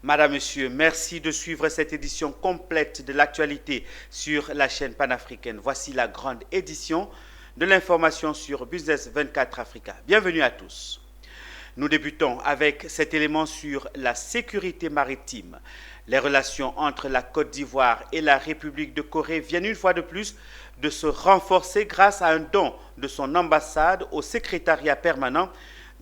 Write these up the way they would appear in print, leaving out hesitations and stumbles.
Madame, Monsieur, merci de suivre cette édition complète de l'actualité sur la chaîne panafricaine. Voici la grande édition de l'information sur Business 24 Africa. Bienvenue à tous. Nous débutons avec cet élément sur la sécurité maritime. Les relations entre la Côte d'Ivoire et la République de Corée viennent une fois de plus de se renforcer grâce à un don de son ambassade au secrétariat permanent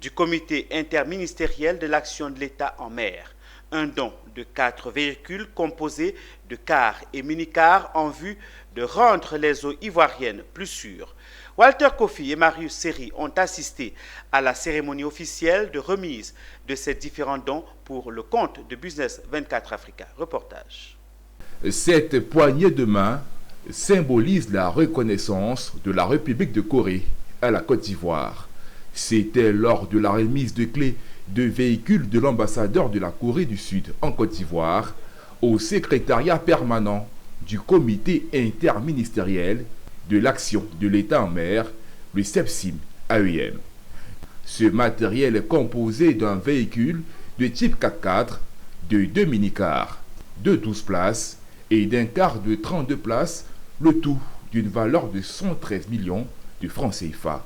du comité interministériel de l'action de l'État en mer. Un don de 4 véhicules composés de cars et mini-cars en vue de rendre les eaux ivoiriennes plus sûres. Walter Kofi et Marius Seri ont assisté à la cérémonie officielle de remise de ces différents dons pour le compte de Business 24 Africa. Reportage. Cette poignée de main symbolise la reconnaissance de la République de Corée à la Côte d'Ivoire. C'était lors de la remise de clés de véhicules de l'ambassadeur de la Corée du Sud en Côte d'Ivoire au secrétariat permanent du comité interministériel de l'action de l'État en mer, le CEPSIM-AEM. Ce matériel est composé d'un véhicule de type 4x4, de 2 mini-cars de 12 places et d'un car de 32 places, le tout d'une valeur de 113 millions de francs CFA.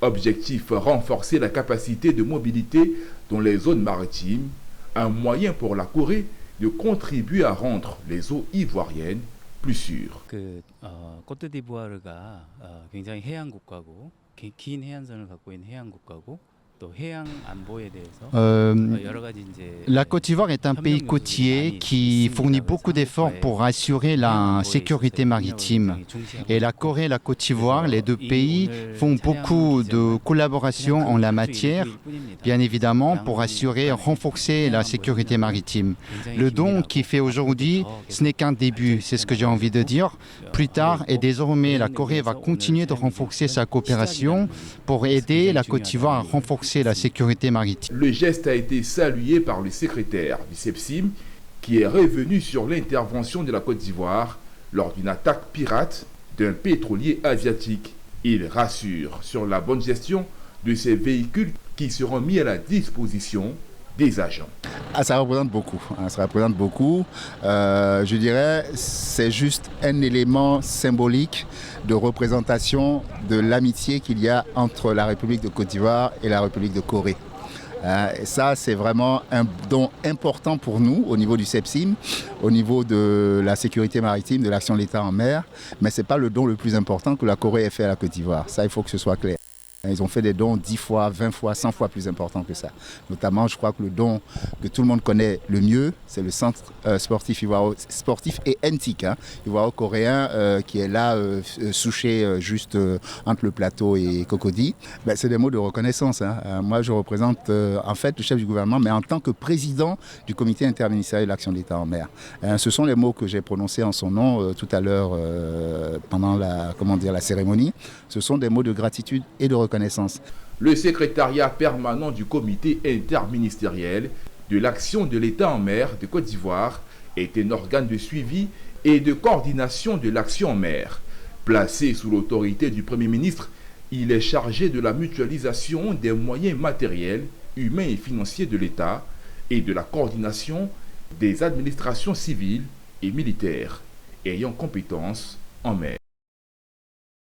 Objectif, renforcer la capacité de mobilité dans les zones maritimes, un moyen pour la Corée de contribuer à rendre les eaux ivoiriennes plus sûres. 코트디부아르가 굉장히 해양 국가고 긴 해안선을 갖고 있는 해양 국가고 La Côte d'Ivoire est un pays côtier qui fournit beaucoup d'efforts pour assurer la sécurité maritime. Et la Corée et la Côte d'Ivoire, les deux pays, font beaucoup de collaboration en la matière, bien évidemment, pour assurer, renforcer la sécurité maritime. Le don qui fait aujourd'hui, ce n'est qu'un début, c'est ce que j'ai envie de dire. Plus tard et désormais, la Corée va continuer de renforcer sa coopération pour aider la Côte d'Ivoire à renforcer la sécurité maritime. Le geste a été salué par le secrétaire du CEPSIM qui est revenu sur l'intervention de la Côte d'Ivoire lors d'une attaque pirate d'un pétrolier asiatique. Il rassure sur la bonne gestion de ces véhicules qui seront mis à la disposition des agents. Ça représente beaucoup. Ça représente beaucoup. Je dirais, c'est juste un élément symbolique de représentation de l'amitié qu'il y a entre la République de Côte d'Ivoire et la République de Corée. Et ça, c'est vraiment un don important pour nous au niveau du CEPSIM, au niveau de la sécurité maritime, de l'action de l'État en mer. Mais ce n'est pas le don le plus important que la Corée ait fait à la Côte d'Ivoire. Ça, il faut que ce soit clair. Ils ont fait des dons 10 fois, 20 fois, 100 fois plus importants que ça. Notamment, je crois que le don que tout le monde connaît le mieux, c'est le centre sportif et antique ivoiro-coréen qui est là, souché juste entre le plateau et Cocody. Ben, c'est des mots de reconnaissance. Moi, je représente en fait le chef du gouvernement, mais en tant que président du comité interministériel de l'action de l'État en mer. Ce sont les mots que j'ai prononcés en son nom tout à l'heure pendant la cérémonie. Ce sont des mots de gratitude et de reconnaissance. Le secrétariat permanent du comité interministériel de l'action de l'État en mer de Côte d'Ivoire est un organe de suivi et de coordination de l'action en mer. Placé sous l'autorité du Premier ministre, il est chargé de la mutualisation des moyens matériels, humains et financiers de l'État et de la coordination des administrations civiles et militaires ayant compétence en mer.